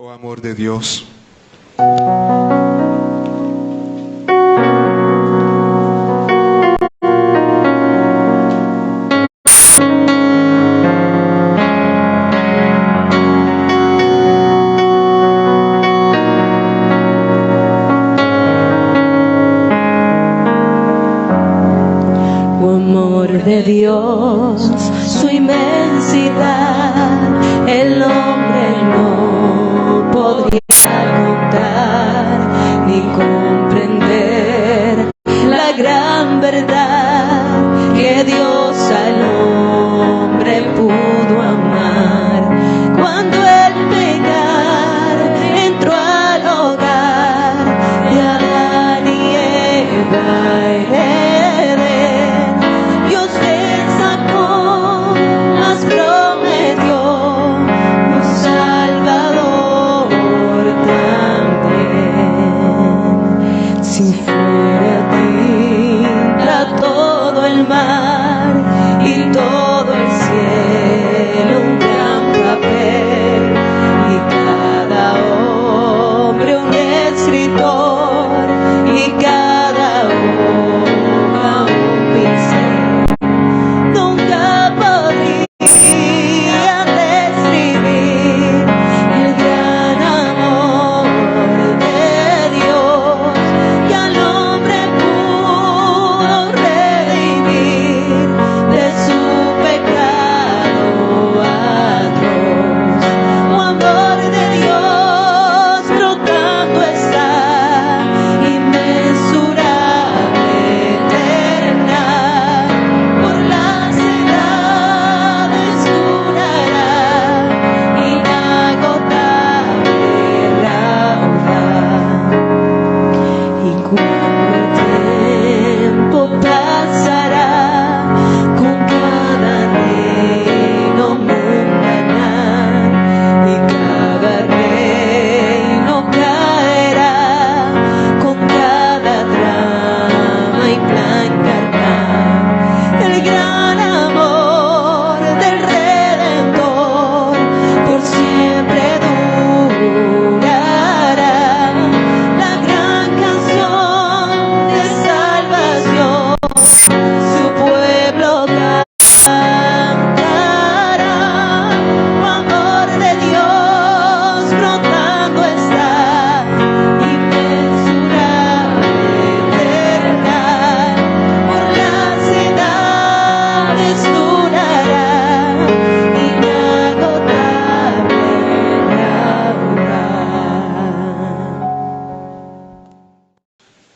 Oh amor de Dios, de Dios, su inmensidad, el hombre no podría contar ni comprender la gran verdad que Dios al hombre pudo amar. Cuando el pecado entró al hogar de Adán y Eva,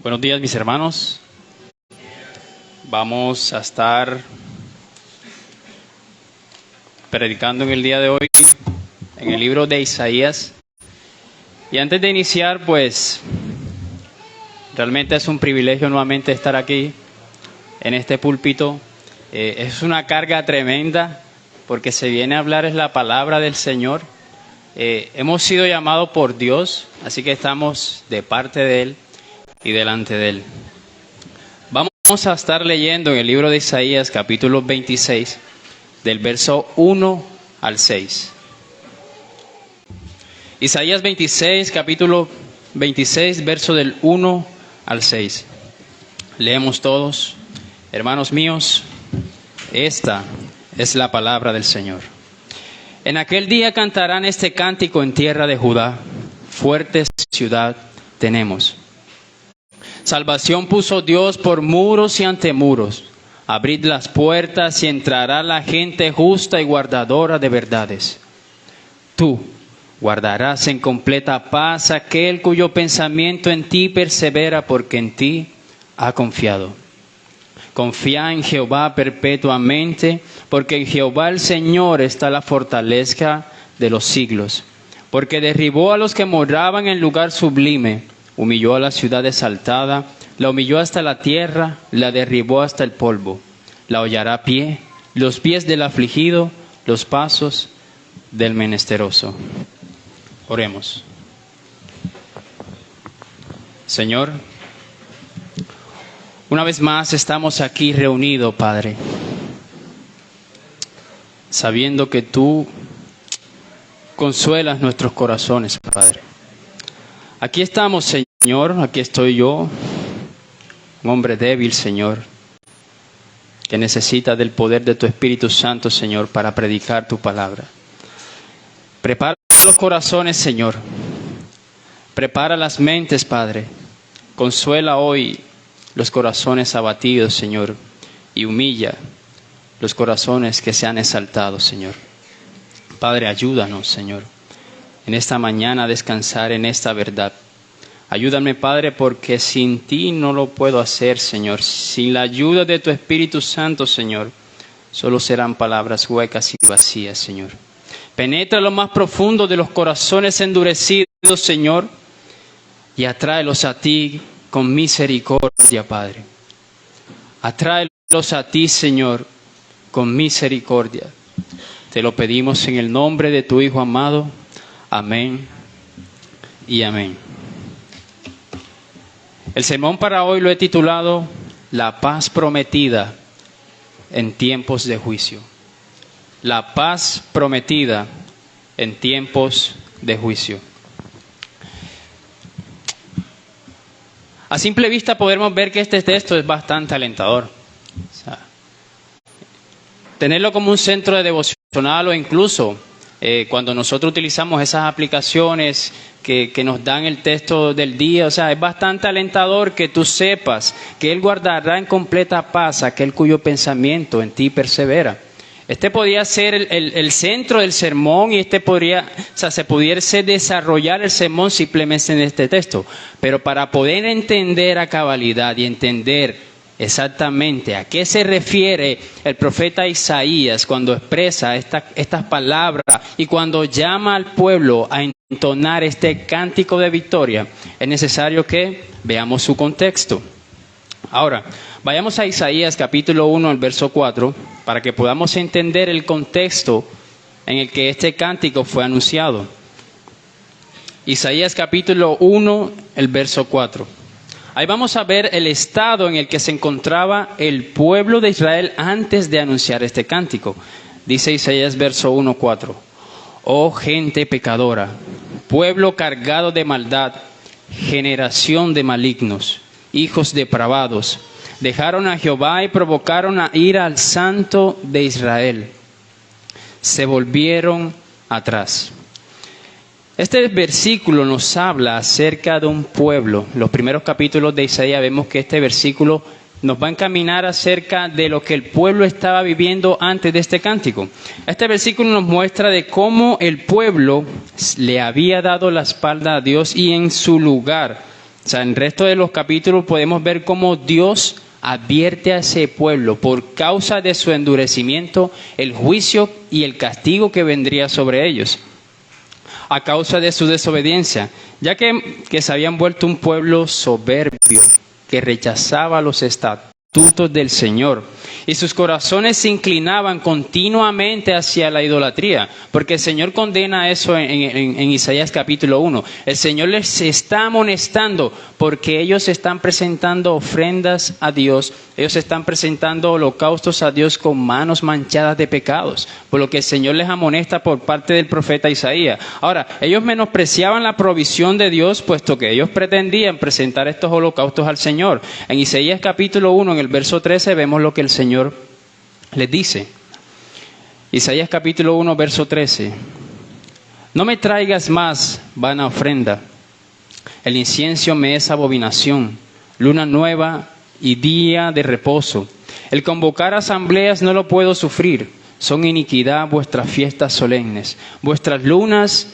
Buenos días, mis hermanos. Vamos a estar predicando en el día de hoy en el libro de Isaías. Y antes de iniciar, pues realmente es un privilegio nuevamente estar aquí en este púlpito. Es una carga tremenda porque se viene a hablar es la palabra del Señor. Hemos sido llamados por Dios, así que estamos de parte de Él y delante de Él. Vamos a estar leyendo en el libro de Isaías, capítulo 26, del verso 1 al 6. Isaías 26, capítulo 26, verso del 1 al 6. Leemos todos. Hermanos míos, esta es la palabra del Señor. En aquel día cantarán este cántico en tierra de Judá. Fuerte ciudad tenemos. Salvación puso Dios por muros y antemuros. Abrid las puertas y entrará la gente justa y guardadora de verdades. Tú guardarás en completa paz aquel cuyo pensamiento en ti persevera, porque en ti ha confiado. Confía en Jehová perpetuamente, porque en Jehová el Señor está la fortaleza de los siglos. Porque derribó a los que moraban en lugar sublime, humilló a la ciudad exaltada, la humilló hasta la tierra, la derribó hasta el polvo. La hollará a pie, los pies del afligido, los pasos del menesteroso. Oremos. Señor, una vez más estamos aquí reunidos, Padre, sabiendo que Tú consuelas nuestros corazones, Padre. Aquí estamos, Señor, aquí estoy yo, un hombre débil, Señor, que necesita del poder de tu Espíritu Santo, Señor, para predicar tu palabra. Prepara los corazones, Señor. Prepara las mentes, Padre. Consuela hoy los corazones abatidos, Señor, y humilla los corazones que se han exaltado, Señor. Padre, ayúdanos, Señor, en esta mañana a descansar en esta verdad. Ayúdame, Padre, porque sin ti no lo puedo hacer, Señor. Sin la ayuda de tu Espíritu Santo, Señor, solo serán palabras huecas y vacías, Señor. Penetra lo más profundo de los corazones endurecidos, Señor, y atráelos a ti con misericordia, Padre. Atráelos a ti, Señor, con misericordia. Te lo pedimos en el nombre de tu Hijo amado. Amén y amén. El sermón para hoy lo he titulado La paz prometida en tiempos de juicio. La paz prometida en tiempos de juicio. A simple vista podemos ver que este texto es bastante alentador. O sea, tenerlo como un centro de devocional o incluso cuando nosotros utilizamos esas aplicaciones que nos dan el texto del día, o sea, es bastante alentador que tú sepas que Él guardará en completa paz aquel cuyo pensamiento en ti persevera. Este podría ser el centro del sermón y se pudiese desarrollar el sermón simplemente en este texto. Pero para poder entender a cabalidad y entender exactamente a qué se refiere el profeta Isaías cuando expresa estas palabras y cuando llama al pueblo a entonar este cántico de victoria, es necesario que veamos su contexto. Ahora, vayamos a Isaías capítulo 1, el verso 4, para que podamos entender el contexto en el que este cántico fue anunciado. Isaías capítulo 1, el verso 4. Ahí vamos a ver el estado en el que se encontraba el pueblo de Israel antes de anunciar este cántico. Dice Isaías verso 1, 4. Oh gente pecadora, pueblo cargado de maldad, generación de malignos, hijos depravados, dejaron a Jehová y provocaron a ira al Santo de Israel. Se volvieron atrás. Este versículo nos habla acerca de un pueblo. Los primeros capítulos de Isaías vemos que este versículo nos va a encaminar acerca de lo que el pueblo estaba viviendo antes de este cántico. Este versículo nos muestra de cómo el pueblo le había dado la espalda a Dios y en su lugar. O sea, en el resto de los capítulos podemos ver cómo Dios advierte a ese pueblo por causa de su endurecimiento, el juicio y el castigo que vendría sobre ellos a causa de su desobediencia, ya que se habían vuelto un pueblo soberbio que rechazaba los estatutos del Señor y sus corazones se inclinaban continuamente hacia la idolatría, porque el Señor condena eso en Isaías capítulo 1. El Señor les está amonestando porque ellos están presentando ofrendas a Dios, ellos están presentando holocaustos a Dios con manos manchadas de pecados, por lo que el Señor les amonesta por parte del profeta Isaías. Ahora, ellos menospreciaban la provisión de Dios, puesto que ellos pretendían presentar estos holocaustos al Señor. En Isaías capítulo 1, en el verso 13, vemos lo que el Señor les dice. Isaías capítulo 1, verso 13. No me traigas más vana ofrenda. El incienso me es abominación, luna nueva y día de reposo. El convocar asambleas no lo puedo sufrir. Son iniquidad vuestras fiestas solemnes. Vuestras lunas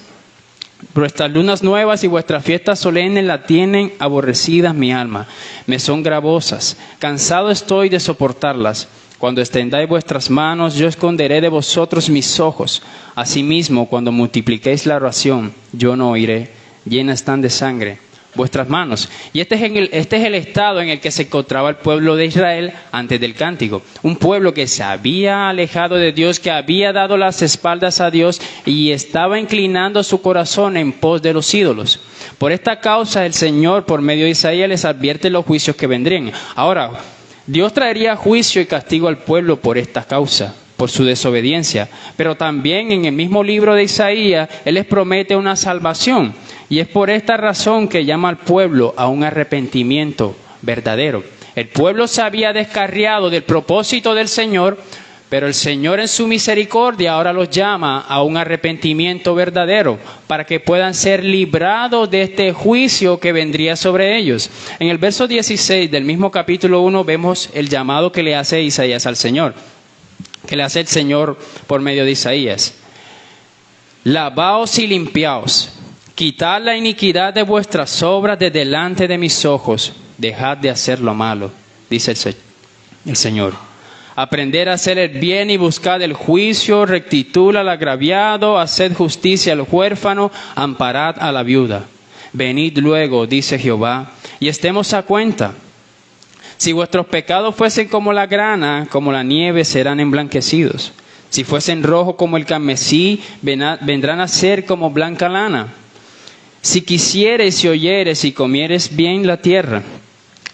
nuevas y vuestras fiestas solemnes la tienen aborrecidas mi alma. Me son gravosas. Cansado estoy de soportarlas. Cuando extendáis vuestras manos, yo esconderé de vosotros mis ojos. Asimismo, cuando multipliquéis la oración, yo no oiré. Llenas están de sangre vuestras manos. Y este es el estado en el que se encontraba el pueblo de Israel antes del cántico. Un pueblo que se había alejado de Dios, que había dado las espaldas a Dios y estaba inclinando su corazón en pos de los ídolos. Por esta causa el Señor, por medio de Isaías, les advierte los juicios que vendrían. Ahora, Dios traería juicio y castigo al pueblo por esta causa, por su desobediencia. Pero también en el mismo libro de Isaías, Él les promete una salvación. Y es por esta razón que llama al pueblo a un arrepentimiento verdadero. El pueblo se había descarriado del propósito del Señor, pero el Señor en su misericordia ahora los llama a un arrepentimiento verdadero para que puedan ser librados de este juicio que vendría sobre ellos. En el verso 16 del mismo capítulo 1 vemos el llamado que le hace Isaías al Señor, que le hace el Señor por medio de Isaías. Lavaos y limpiaos, quitad la iniquidad de vuestras obras de delante de mis ojos, dejad de hacer lo malo, dice el Señor. Aprender a hacer el bien y buscad el juicio, rectitud al agraviado, haced justicia al huérfano, amparad a la viuda. Venid luego, dice Jehová, y estemos a cuenta. Si vuestros pecados fuesen como la grana, como la nieve serán emblanquecidos. Si fuesen rojos como el carmesí, vendrán a ser como blanca lana. Si quisieres y oyeres y comieres bien la tierra,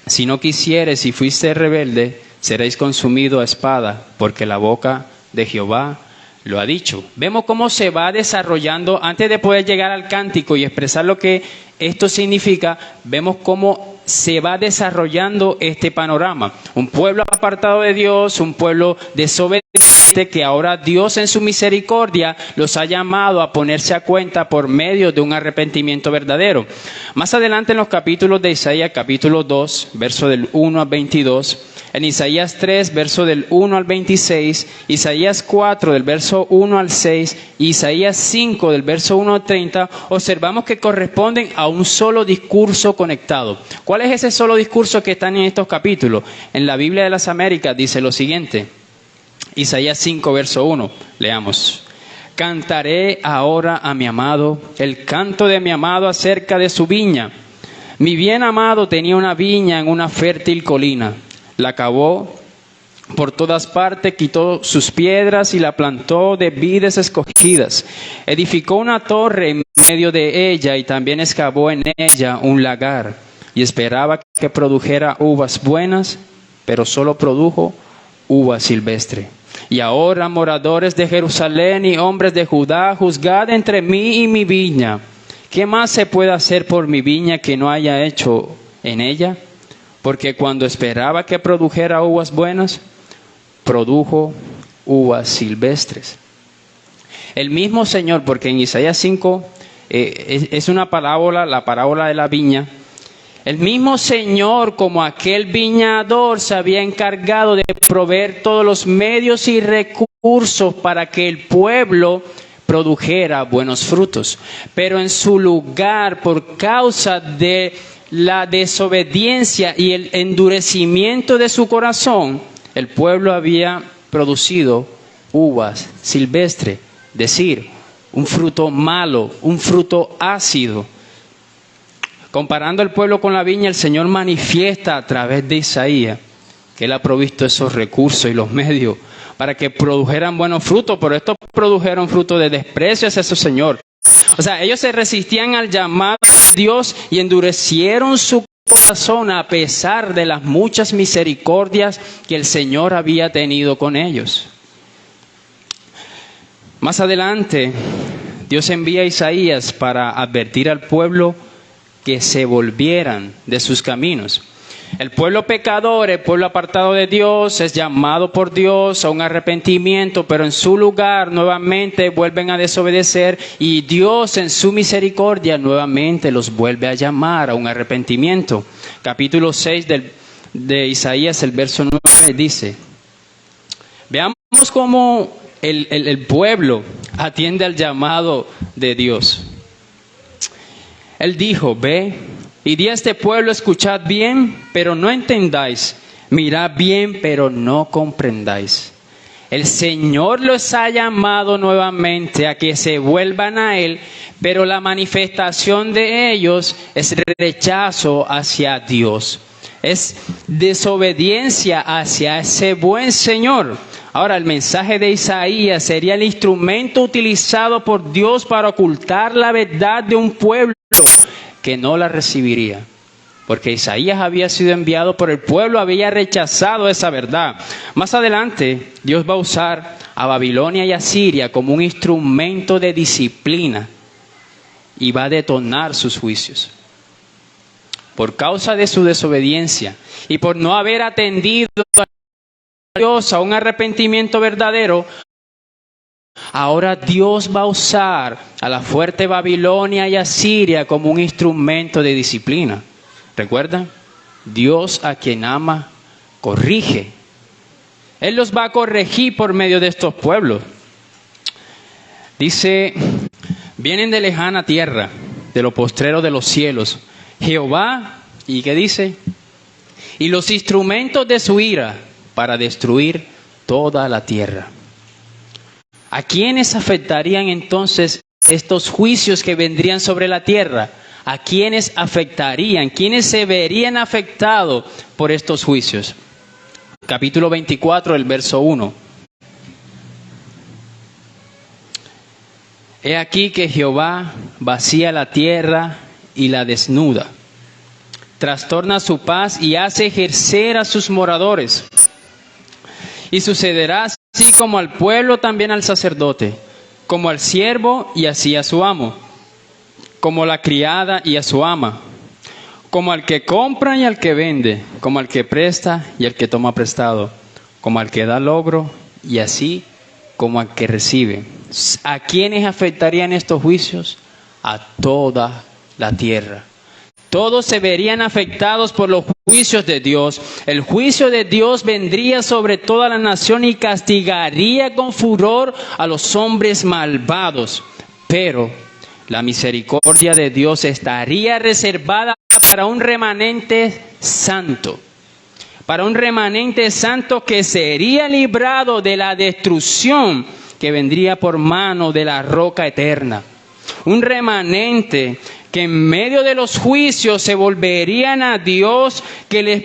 si no quisieres y fuiste rebelde, seréis consumido a espada, porque la boca de Jehová lo ha dicho. Vemos cómo se va desarrollando, antes de poder llegar al cántico y expresar lo que esto significa, vemos cómo se va desarrollando este panorama. Un pueblo apartado de Dios, un pueblo desobediente, que ahora Dios en su misericordia los ha llamado a ponerse a cuenta por medio de un arrepentimiento verdadero. Más adelante en los capítulos de Isaías, capítulo 2, verso del 1 al 22, en Isaías 3, verso del 1 al 26, Isaías 4, del verso 1 al 6, y Isaías 5, del verso 1 al 30, observamos que corresponden a un solo discurso conectado. ¿Cuál es ese solo discurso que está en estos capítulos? En la Biblia de las Américas dice lo siguiente, Isaías 5, verso 1, leamos. Cantaré ahora a mi amado, el canto de mi amado acerca de su viña. Mi bien amado tenía una viña en una fértil colina. La cavó por todas partes, quitó sus piedras y la plantó de vides escogidas. Edificó una torre en medio de ella y también excavó en ella un lagar. Y esperaba que produjera uvas buenas, pero solo produjo uva silvestre. Y ahora, moradores de Jerusalén y hombres de Judá, juzgad entre mí y mi viña. ¿Qué más se puede hacer por mi viña que no haya hecho en ella? Porque cuando esperaba que produjera uvas buenas, produjo uvas silvestres. El mismo Señor, porque en Isaías 5 es una parábola, la parábola de la viña. El mismo Señor, como aquel viñador, se había encargado de proveer todos los medios y recursos para que el pueblo produjera buenos frutos. Pero en su lugar, por causa de la desobediencia y el endurecimiento de su corazón, el pueblo había producido uvas silvestres, es decir, un fruto malo, un fruto ácido. Comparando el pueblo con la viña, el Señor manifiesta a través de Isaías que Él ha provisto esos recursos y los medios para que produjeran buenos frutos, pero estos produjeron frutos de desprecio hacia su Señor. O sea, ellos se resistían al llamado de Dios y endurecieron su corazón a pesar de las muchas misericordias que el Señor había tenido con ellos. Más adelante, Dios envía a Isaías para advertir al pueblo que se volvieran de sus caminos. El pueblo pecador, el pueblo apartado de Dios, es llamado por Dios a un arrepentimiento, pero en su lugar nuevamente vuelven a desobedecer y Dios en su misericordia nuevamente los vuelve a llamar a un arrepentimiento. Capítulo 6 de Isaías, el verso 9 dice, veamos cómo el pueblo atiende al llamado de Dios. Él dijo, ve y di a este pueblo, escuchad bien, pero no entendáis, mirad bien, pero no comprendáis. El Señor los ha llamado nuevamente a que se vuelvan a Él, pero la manifestación de ellos es rechazo hacia Dios. Es desobediencia hacia ese buen Señor. Ahora, el mensaje de Isaías sería el instrumento utilizado por Dios para ocultar la verdad de un pueblo que no la recibiría. porque Isaías había sido enviado, pero el pueblo había rechazado esa verdad. Más adelante, Dios va a usar a Babilonia y a Siria como un instrumento de disciplina y va a detonar sus juicios. Por causa de su desobediencia y por no haber atendido a Dios a un arrepentimiento verdadero, ahora Dios va a usar a la fuerte Babilonia y a Siria como un instrumento de disciplina. ¿Recuerdan? Dios, a quien ama, corrige. Él los va a corregir por medio de estos pueblos. Dice, vienen de lejana tierra, de lo postrero de los cielos, Jehová, ¿y qué dice? Y los instrumentos de su ira para destruir toda la tierra. ¿A quiénes afectarían entonces estos juicios que vendrían sobre la tierra? ¿A quiénes afectarían? ¿Quiénes se verían afectados por estos juicios? Capítulo 24, el verso 1. He aquí que Jehová vacía la tierra y la desnuda, trastorna su paz y hace ejercer a sus moradores. Y sucederá así como al pueblo, también al sacerdote, como al siervo y así a su amo, como a la criada y a su ama, como al que compra y al que vende, como al que presta y al que toma prestado, como al que da logro y así como al que recibe. ¿A quiénes afectarían estos juicios? A toda la tierra. Todos se verían afectados por los juicios de Dios. El juicio de Dios vendría sobre toda la nación y castigaría con furor a los hombres malvados. Pero la misericordia de Dios estaría reservada para un remanente santo. Para un remanente santo que sería librado de la destrucción que vendría por mano de la roca eterna. Un remanente que en medio de los juicios se volverían a Dios, que les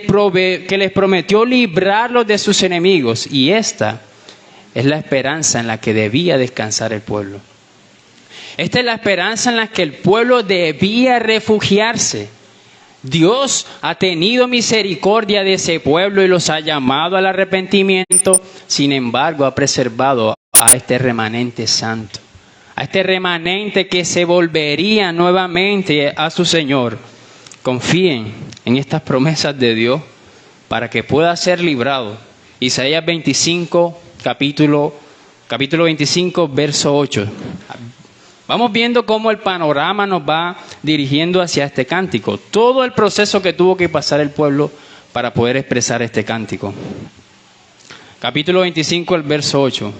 prometió librarlos de sus enemigos. Y esta es la esperanza en la que debía descansar el pueblo. Esta es la esperanza en la que el pueblo debía refugiarse. Dios ha tenido misericordia de ese pueblo y los ha llamado al arrepentimiento. Sin embargo, ha preservado a este remanente santo, a este remanente que se volvería nuevamente a su Señor. Confíen en estas promesas de Dios para que pueda ser librado. Isaías 25, capítulo 25, verso 8. Vamos viendo cómo el panorama nos va dirigiendo hacia este cántico. Todo el proceso que tuvo que pasar el pueblo para poder expresar este cántico. Capítulo 25, el verso 8.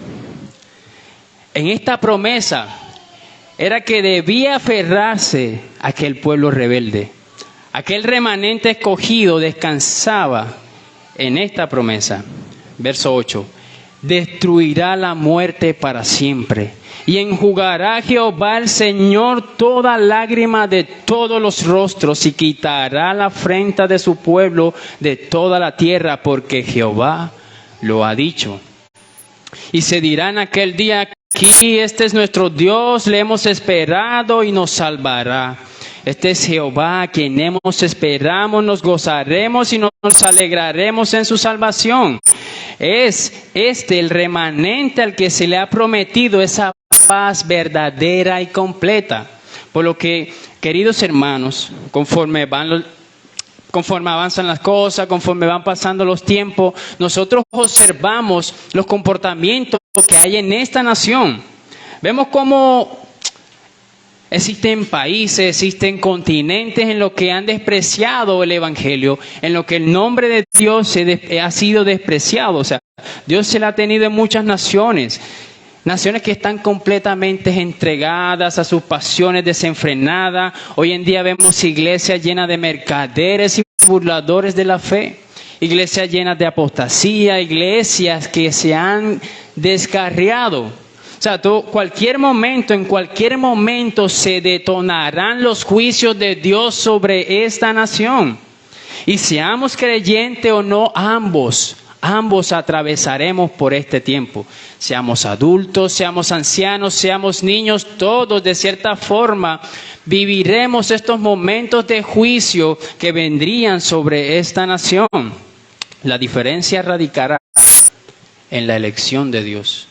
En esta promesa era que debía aferrarse a aquel pueblo rebelde. Aquel remanente escogido descansaba en esta promesa. Verso 8. Destruirá la muerte para siempre. Y enjugará Jehová el Señor toda lágrima de todos los rostros y quitará la afrenta de su pueblo de toda la tierra, porque Jehová lo ha dicho. Y se dirá en aquel día: aquí este es nuestro Dios, le hemos esperado y nos salvará. Este es Jehová a quien esperamos, nos gozaremos y nos alegraremos en su salvación. Es este el remanente al que se le ha prometido esa paz verdadera y completa. Por lo que, queridos hermanos, conforme avanzan las cosas, conforme van pasando los tiempos, nosotros observamos los comportamientos que hay en esta nación. Vemos cómo existen países, existen continentes en los que han despreciado el Evangelio, en lo que el nombre de Dios ha sido despreciado. O sea, Dios se la ha tenido en muchas naciones. Naciones que están completamente entregadas a sus pasiones desenfrenadas. Hoy en día vemos iglesias llenas de mercaderes y burladores de la fe. Iglesias llenas de apostasía, iglesias que se han descarriado. O sea, en cualquier momento se detonarán los juicios de Dios sobre esta nación. Y seamos creyentes o no, ambos atravesaremos por este tiempo. Seamos adultos, seamos ancianos, seamos niños, todos de cierta forma viviremos estos momentos de juicio que vendrían sobre esta nación. La diferencia radicará en la elección de Dios.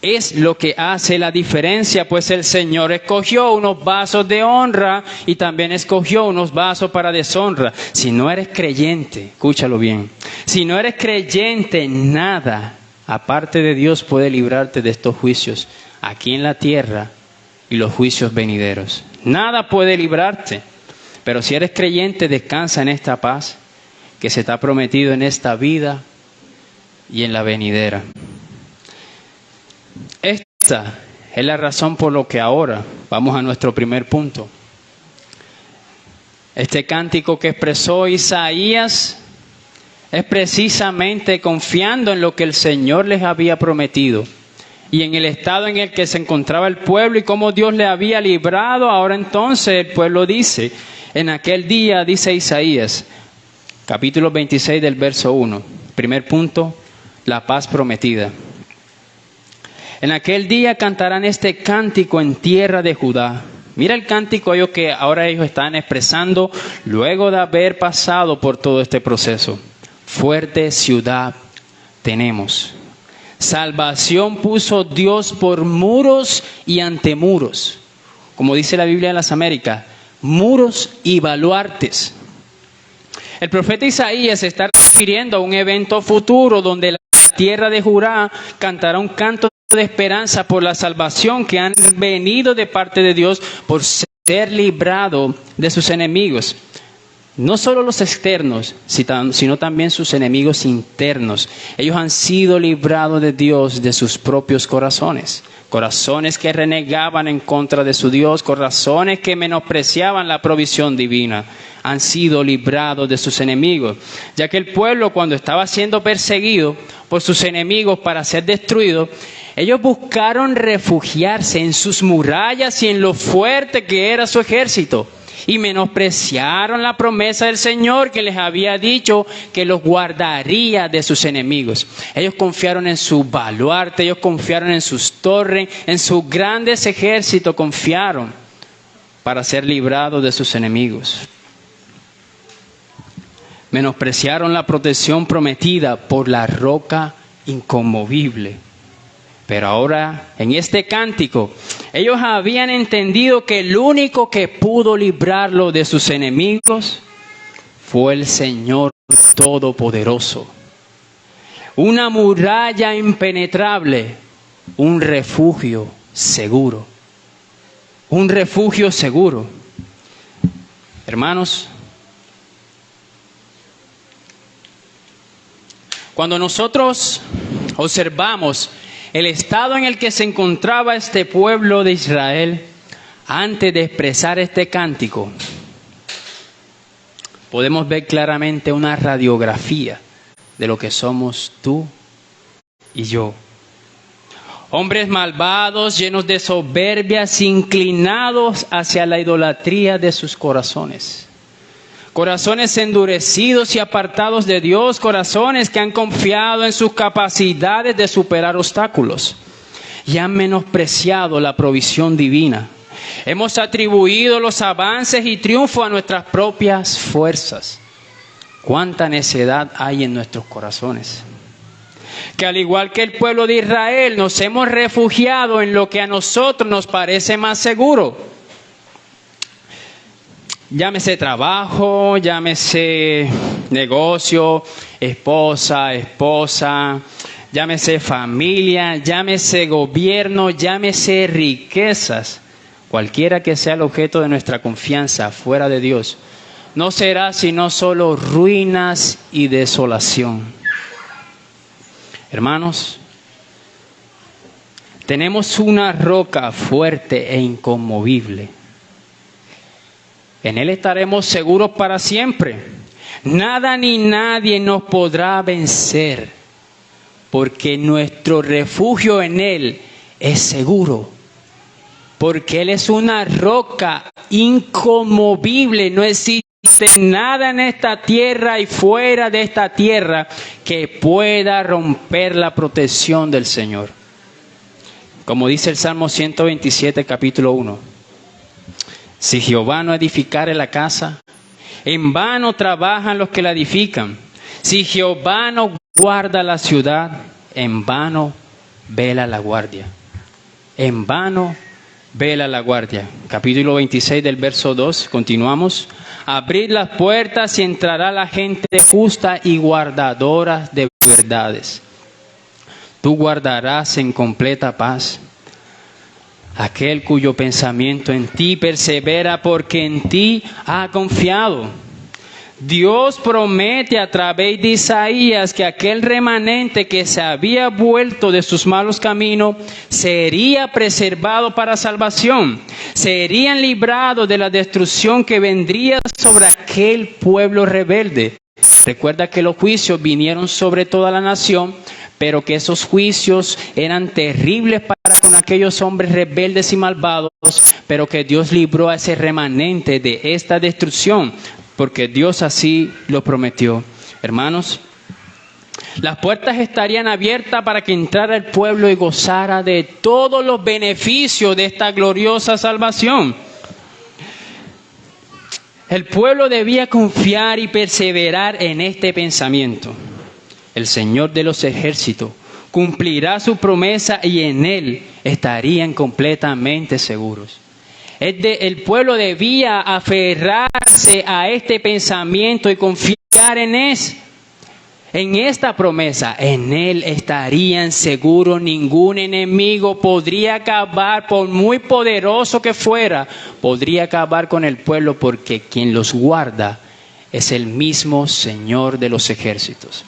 Es lo que hace la diferencia, pues el Señor escogió unos vasos de honra y también escogió unos vasos para deshonra. Si no eres creyente, escúchalo bien, si no eres creyente, nada aparte de Dios puede librarte de estos juicios aquí en la tierra y los juicios venideros. Nada puede librarte, pero si eres creyente, descansa en esta paz que se te ha prometido en esta vida y en la venidera. Esta es la razón por la que ahora vamos a nuestro primer punto. Este cántico que expresó Isaías es precisamente confiando en lo que el Señor les había prometido y en el estado en el que se encontraba el pueblo y cómo Dios le había librado. Ahora entonces el pueblo dice, en aquel día, dice Isaías, capítulo 26 del verso 1, primer punto, la paz prometida. En aquel día cantarán este cántico en tierra de Judá. Mira el cántico que ahora ellos están expresando luego de haber pasado por todo este proceso. Fuerte ciudad tenemos. Salvación puso Dios por muros y antemuros. Como dice la Biblia de las Américas, muros y baluartes. El profeta Isaías se está refiriendo a un evento futuro donde la tierra de Judá cantará un canto de esperanza por la salvación que han venido de parte de Dios por ser librado de sus enemigos. No solo los externos, sino también sus enemigos internos. Ellos han sido librados de Dios de sus propios corazones. Corazones que renegaban en contra de su Dios, corazones que menospreciaban la provisión divina. Han sido librados de sus enemigos. Ya que el pueblo, cuando estaba siendo perseguido por sus enemigos para ser destruido, ellos buscaron refugiarse en sus murallas y en lo fuerte que era su ejército. Y menospreciaron la promesa del Señor que les había dicho que los guardaría de sus enemigos. Ellos confiaron en su baluarte, ellos confiaron en sus torres, en sus grandes ejércitos, confiaron para ser librados de sus enemigos. Menospreciaron la protección prometida por la roca inconmovible. Pero ahora, en este cántico, ellos habían entendido que el único que pudo librarlo de sus enemigos fue el Señor Todopoderoso. Una muralla impenetrable, un refugio seguro. Un refugio seguro. Hermanos, cuando nosotros observamos el estado en el que se encontraba este pueblo de Israel antes de expresar este cántico, podemos ver claramente una radiografía de lo que somos tú y yo. Hombres malvados, llenos de soberbias, inclinados hacia la idolatría de sus corazones. Corazones endurecidos y apartados de Dios, corazones que han confiado en sus capacidades de superar obstáculos y han menospreciado la provisión divina. Hemos atribuido los avances y triunfos a nuestras propias fuerzas. ¿Cuánta necedad hay en nuestros corazones? Que al igual que el pueblo de Israel, nos hemos refugiado en lo que a nosotros nos parece más seguro. Llámese trabajo, llámese negocio, esposa, llámese familia, llámese gobierno, llámese riquezas. Cualquiera que sea el objeto de nuestra confianza fuera de Dios, no será sino solo ruinas y desolación. Hermanos, tenemos una roca fuerte e inconmovible. En Él estaremos seguros para siempre. Nada ni nadie nos podrá vencer, porque nuestro refugio en Él es seguro. Porque Él es una roca inconmovible. No existe nada en esta tierra y fuera de esta tierra que pueda romper la protección del Señor. Como dice el Salmo 127, capítulo 1. Si Jehová no edificare la casa, en vano trabajan los que la edifican. Si Jehová no guarda la ciudad, en vano vela la guardia. En vano vela la guardia. Capítulo 26 del verso 2, continuamos. Abrid las puertas y entrará la gente justa y guardadora de verdades. Tú guardarás en completa paz aquel cuyo pensamiento en ti persevera, porque en ti ha confiado. Dios promete a través de Isaías que aquel remanente que se había vuelto de sus malos caminos sería preservado para salvación. Serían librados de la destrucción que vendría sobre aquel pueblo rebelde. Recuerda que los juicios vinieron sobre toda la nación, pero que esos juicios eran terribles para con aquellos hombres rebeldes y malvados, pero que Dios libró a ese remanente de esta destrucción, porque Dios así lo prometió. Hermanos, las puertas estarían abiertas para que entrara el pueblo y gozara de todos los beneficios de esta gloriosa salvación. El pueblo debía confiar y perseverar en este pensamiento. El Señor de los ejércitos cumplirá su promesa y en Él estarían completamente seguros. El pueblo debía aferrarse a este pensamiento y confiar en esta promesa. En Él estarían seguros. Ningún enemigo podría acabar, por muy poderoso que fuera, podría acabar con el pueblo, porque quien los guarda es el mismo Señor de los ejércitos.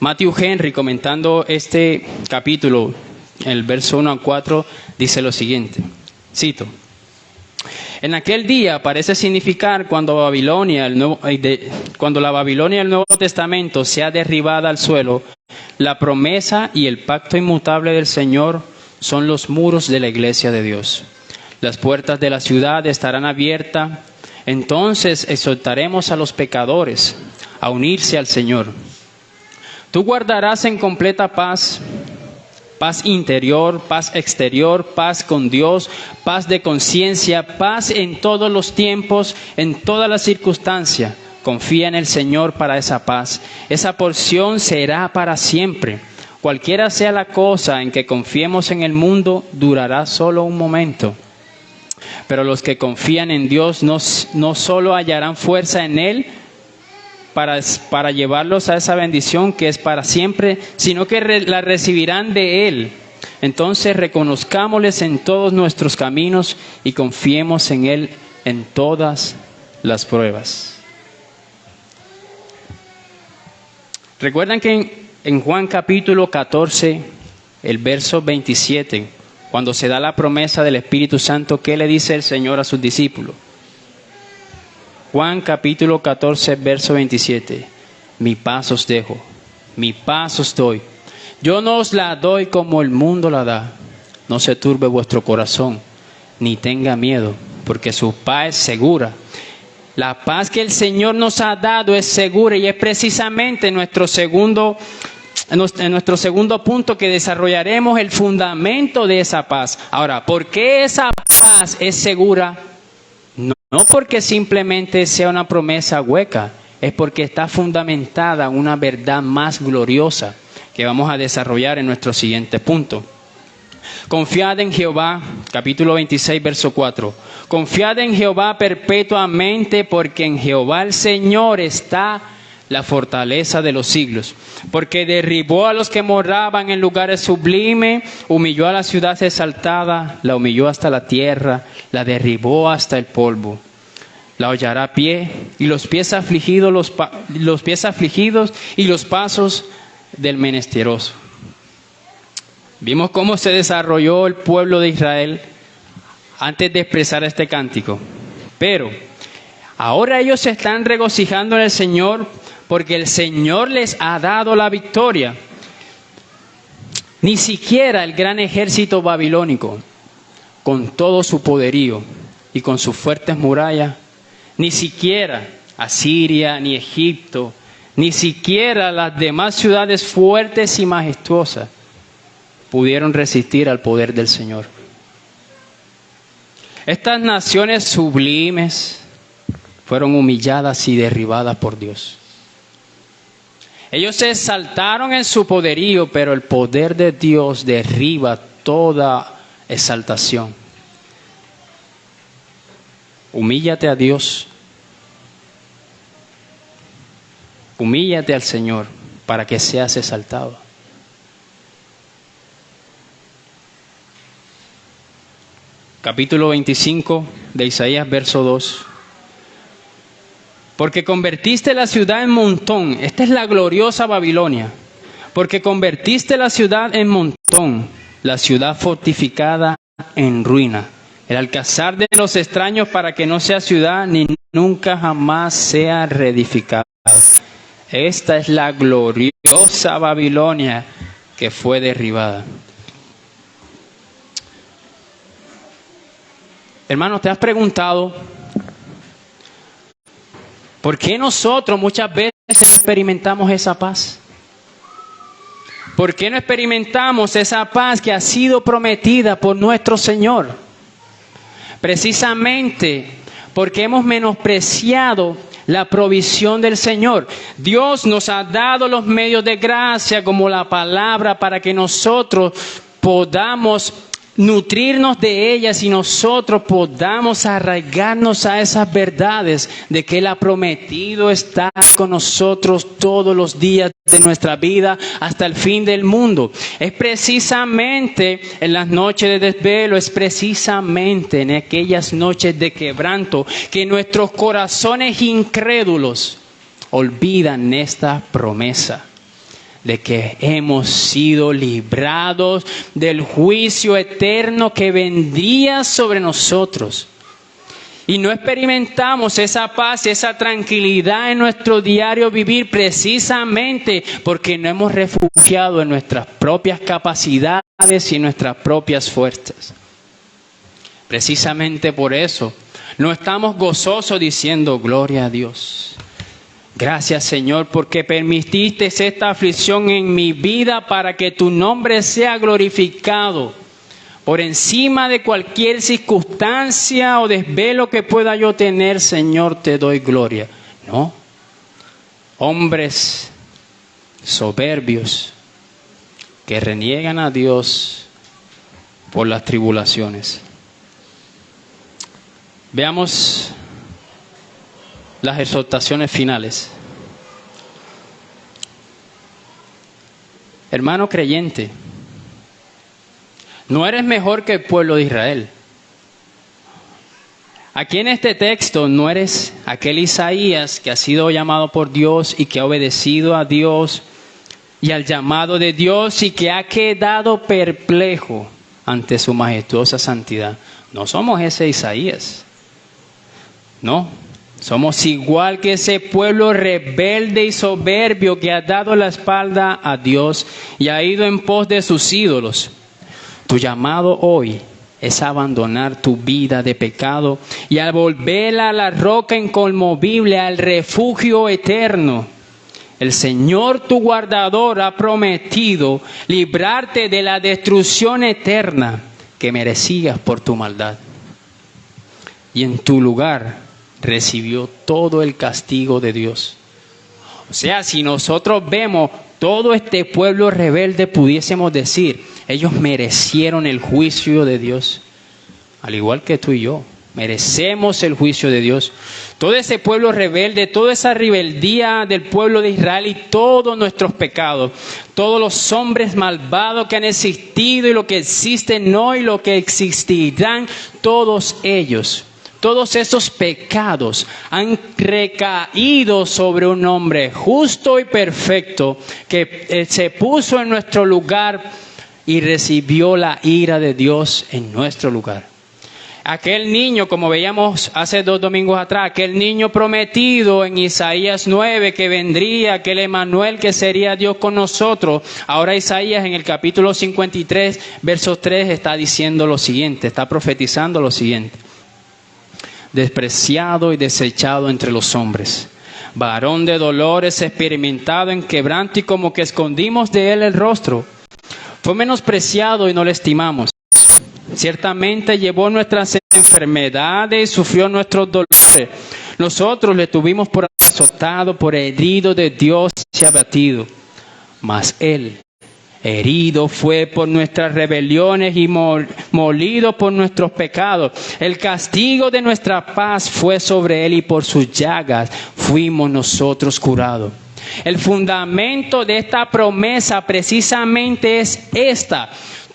Matthew Henry, comentando este capítulo, el verso 1 a 4, dice lo siguiente, cito: en aquel día parece significar cuando la Babilonia del Nuevo Testamento sea derribada al suelo, la promesa y el pacto inmutable del Señor son los muros de la iglesia de Dios. Las puertas de la ciudad estarán abiertas. Entonces exhortaremos a los pecadores a unirse al Señor. Tú guardarás en completa paz, paz interior, paz exterior, paz con Dios, paz de conciencia, paz en todos los tiempos, en todas las circunstancias. Confía en el Señor para esa paz. Esa porción será para siempre. Cualquiera sea la cosa en que confiemos en el mundo, durará solo un momento. Pero los que confían en Dios no solo hallarán fuerza en Él, para llevarlos a esa bendición que es para siempre, sino que la recibirán de Él. Entonces reconozcámosles en todos nuestros caminos y confiemos en Él en todas las pruebas. Recuerdan que en Juan capítulo 14, el verso 27, cuando se da la promesa del Espíritu Santo, ¿qué le dice el Señor a sus discípulos? Juan capítulo 14, verso 27. Mi paz os dejo, mi paz os doy. Yo no os la doy como el mundo la da. No se turbe vuestro corazón, ni tenga miedo, porque su paz es segura. La paz que el Señor nos ha dado es segura y es precisamente nuestro segundo punto que desarrollaremos, el fundamento de esa paz. Ahora, ¿por qué esa paz es segura? No porque simplemente sea una promesa hueca, es porque está fundamentada en una verdad más gloriosa que vamos a desarrollar en nuestro siguiente punto. Confiad en Jehová, capítulo 26, verso 4. Confiad en Jehová perpetuamente, porque en Jehová el Señor está la fortaleza de los siglos. Porque derribó a los que moraban en lugares sublimes, humilló a la ciudad exaltada, la humilló hasta la tierra, la derribó hasta el polvo. La hollará a pie, y los pies afligidos, los pies afligidos y los pasos del menesteroso. Vimos cómo se desarrolló el pueblo de Israel antes de expresar este cántico. Pero ahora ellos se están regocijando en el Señor, porque el Señor les ha dado la victoria. Ni siquiera el gran ejército babilónico, con todo su poderío y con sus fuertes murallas, ni siquiera Asiria, ni Egipto, ni siquiera las demás ciudades fuertes y majestuosas pudieron resistir al poder del Señor. Estas naciones sublimes fueron humilladas y derribadas por Dios. Ellos se exaltaron en su poderío, pero el poder de Dios derriba toda exaltación. Humíllate a Dios. Humíllate al Señor para que seas exaltado. Capítulo 25 de Isaías, verso 2. Porque convertiste la ciudad en montón. Esta es la gloriosa Babilonia. Porque convertiste la ciudad en montón, la ciudad fortificada en ruina. El alcázar de los extraños para que no sea ciudad ni nunca jamás sea reedificada. Esta es la gloriosa Babilonia que fue derribada. Hermano, ¿te has preguntado por qué nosotros muchas veces no experimentamos esa paz? ¿Por qué no experimentamos esa paz que ha sido prometida por nuestro Señor? Precisamente porque hemos menospreciado la provisión del Señor. Dios nos ha dado los medios de gracia como la palabra para que nosotros podamos nutrirnos de ellas y nosotros podamos arraigarnos a esas verdades de que Él ha prometido estar con nosotros todos los días de nuestra vida hasta el fin del mundo. Es precisamente en las noches de desvelo, es precisamente en aquellas noches de quebranto que nuestros corazones incrédulos olvidan esta promesa de que hemos sido librados del juicio eterno que vendría sobre nosotros. Y no experimentamos esa paz y esa tranquilidad en nuestro diario vivir precisamente porque no hemos refugiado en nuestras propias capacidades y en nuestras propias fuerzas. Precisamente por eso no estamos gozosos diciendo gloria a Dios. Gracias, Señor, porque permitiste esta aflicción en mi vida para que tu nombre sea glorificado. Por encima de cualquier circunstancia o desvelo que pueda yo tener, Señor, te doy gloria. No. Hombres soberbios que reniegan a Dios por las tribulaciones. Veamos las exhortaciones finales. Hermano creyente, no eres mejor que el pueblo de Israel. Aquí en este texto no eres aquel Isaías que ha sido llamado por Dios y que ha obedecido a Dios y al llamado de Dios y que ha quedado perplejo ante su majestuosa santidad. No somos ese Isaías. No. Somos igual que ese pueblo rebelde y soberbio que ha dado la espalda a Dios y ha ido en pos de sus ídolos. Tu llamado hoy es abandonar tu vida de pecado y a volverla a la roca inconmovible, al refugio eterno. El Señor tu guardador ha prometido librarte de la destrucción eterna que merecías por tu maldad. Y en tu lugar recibió todo el castigo de Dios. O sea, si nosotros vemos todo este pueblo rebelde, pudiésemos decir, ellos merecieron el juicio de Dios, al igual que tú y yo, merecemos el juicio de Dios. Todo ese pueblo rebelde, toda esa rebeldía del pueblo de Israel y todos nuestros pecados, todos los hombres malvados que han existido y lo que existen hoy y lo que existirán, todos ellos, todos esos pecados han recaído sobre un hombre justo y perfecto que se puso en nuestro lugar y recibió la ira de Dios en nuestro lugar. Aquel niño, como veíamos hace 2 domingos atrás, aquel niño prometido en Isaías 9 que vendría, aquel Emanuel que sería Dios con nosotros. Ahora Isaías en el capítulo 53, verso 3 está diciendo lo siguiente, está profetizando lo siguiente. Despreciado y desechado entre los hombres, varón de dolores, experimentado en quebranto y como que escondimos de él el rostro. Fue menospreciado y no le estimamos. Ciertamente llevó nuestras enfermedades y sufrió nuestros dolores. Nosotros le tuvimos por azotado, por herido de Dios y abatido. Mas Él, herido fue por nuestras rebeliones y molido por nuestros pecados. El castigo de nuestra paz fue sobre Él y por sus llagas fuimos nosotros curados. El fundamento de esta promesa precisamente es esta: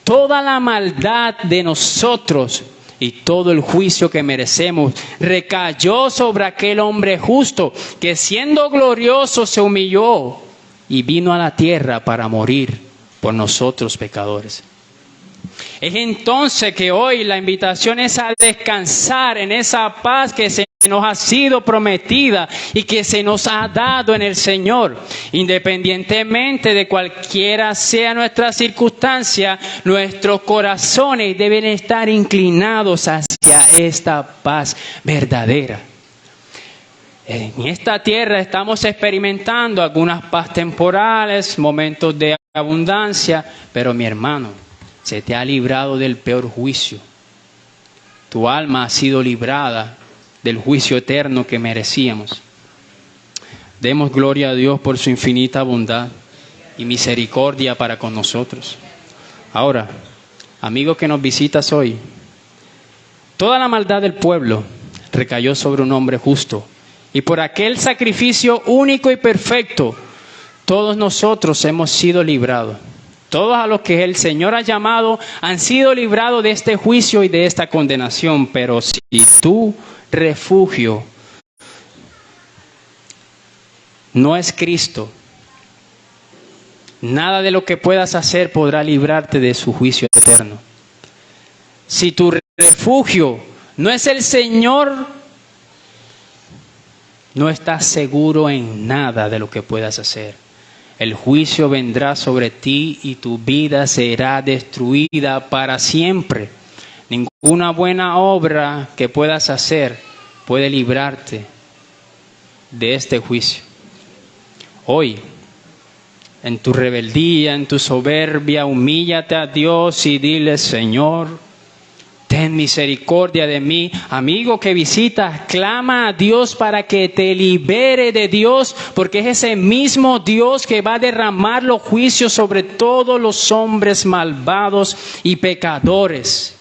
toda la maldad de nosotros y todo el juicio que merecemos recayó sobre aquel hombre justo que siendo glorioso se humilló y vino a la tierra para morir por nosotros pecadores. Es entonces que hoy la invitación es a descansar en esa paz que se nos ha sido prometida y que se nos ha dado en el Señor. Independientemente de cualquiera sea nuestra circunstancia, nuestros corazones deben estar inclinados hacia esta paz verdadera. En esta tierra estamos experimentando algunas paz temporales, momentos de abundancia, pero mi hermano, se te ha librado del peor juicio. Tu alma ha sido librada del juicio eterno que merecíamos. Demos gloria a Dios por su infinita bondad y misericordia para con nosotros. Ahora, amigo que nos visitas hoy, toda la maldad del pueblo recayó sobre un hombre justo. Y por aquel sacrificio único y perfecto, todos nosotros hemos sido librados. Todos a los que el Señor ha llamado han sido librados de este juicio y de esta condenación. Pero si tu refugio no es Cristo, nada de lo que puedas hacer podrá librarte de su juicio eterno. Si tu refugio no es el Señor, no estás seguro en nada de lo que puedas hacer. El juicio vendrá sobre ti y tu vida será destruida para siempre. Ninguna buena obra que puedas hacer puede librarte de este juicio. Hoy, en tu rebeldía, en tu soberbia, humíllate a Dios y dile: Señor, ten misericordia de mí. Amigo que visitas, clama a Dios para que te libere de Dios, porque es ese mismo Dios que va a derramar los juicios sobre todos los hombres malvados y pecadores.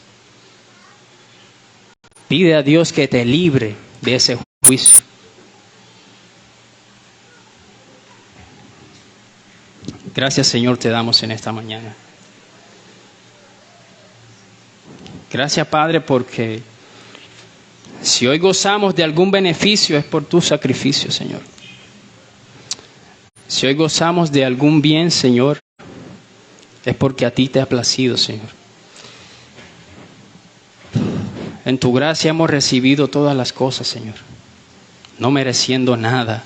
Pide a Dios que te libre de ese juicio. Gracias, Señor, te damos en esta mañana. Gracias, Padre, porque si hoy gozamos de algún beneficio es por tu sacrificio, Señor. Si hoy gozamos de algún bien, Señor, es porque a ti te ha placido, Señor. En tu gracia hemos recibido todas las cosas, Señor, no mereciendo nada.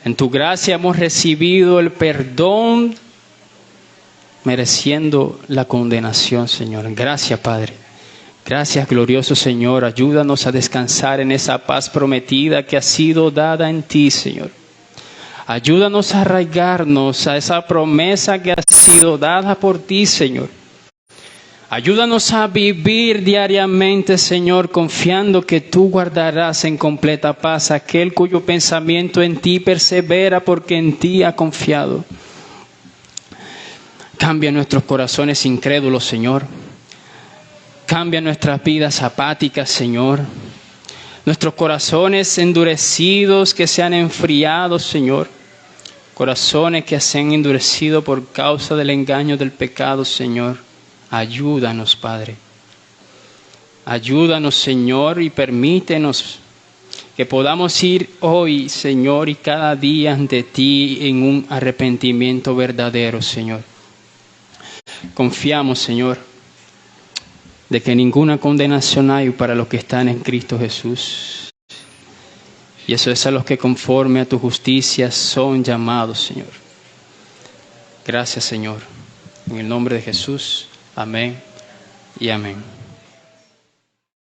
En tu gracia hemos recibido el perdón, mereciendo la condenación, Señor. Gracias, Padre. Gracias, glorioso Señor. Ayúdanos a descansar en esa paz prometida que ha sido dada en ti, Señor. Ayúdanos a arraigarnos a esa promesa que ha sido dada por ti, Señor. Ayúdanos a vivir diariamente, Señor, confiando que tú guardarás en completa paz aquel cuyo pensamiento en ti persevera, porque en ti ha confiado. Cambia nuestros corazones incrédulos, Señor. Cambia nuestras vidas apáticas, Señor. Nuestros corazones endurecidos que se han enfriado, Señor. Corazones que se han endurecido por causa del engaño del pecado, Señor. Ayúdanos, Padre. Ayúdanos, Señor, y permítenos que podamos ir hoy, Señor, y cada día ante ti en un arrepentimiento verdadero, Señor. Confiamos, Señor, de que ninguna condenación hay para los que están en Cristo Jesús. Y eso es a los que conforme a tu justicia son llamados, Señor. Gracias, Señor. En el nombre de Jesús. Amén y amén.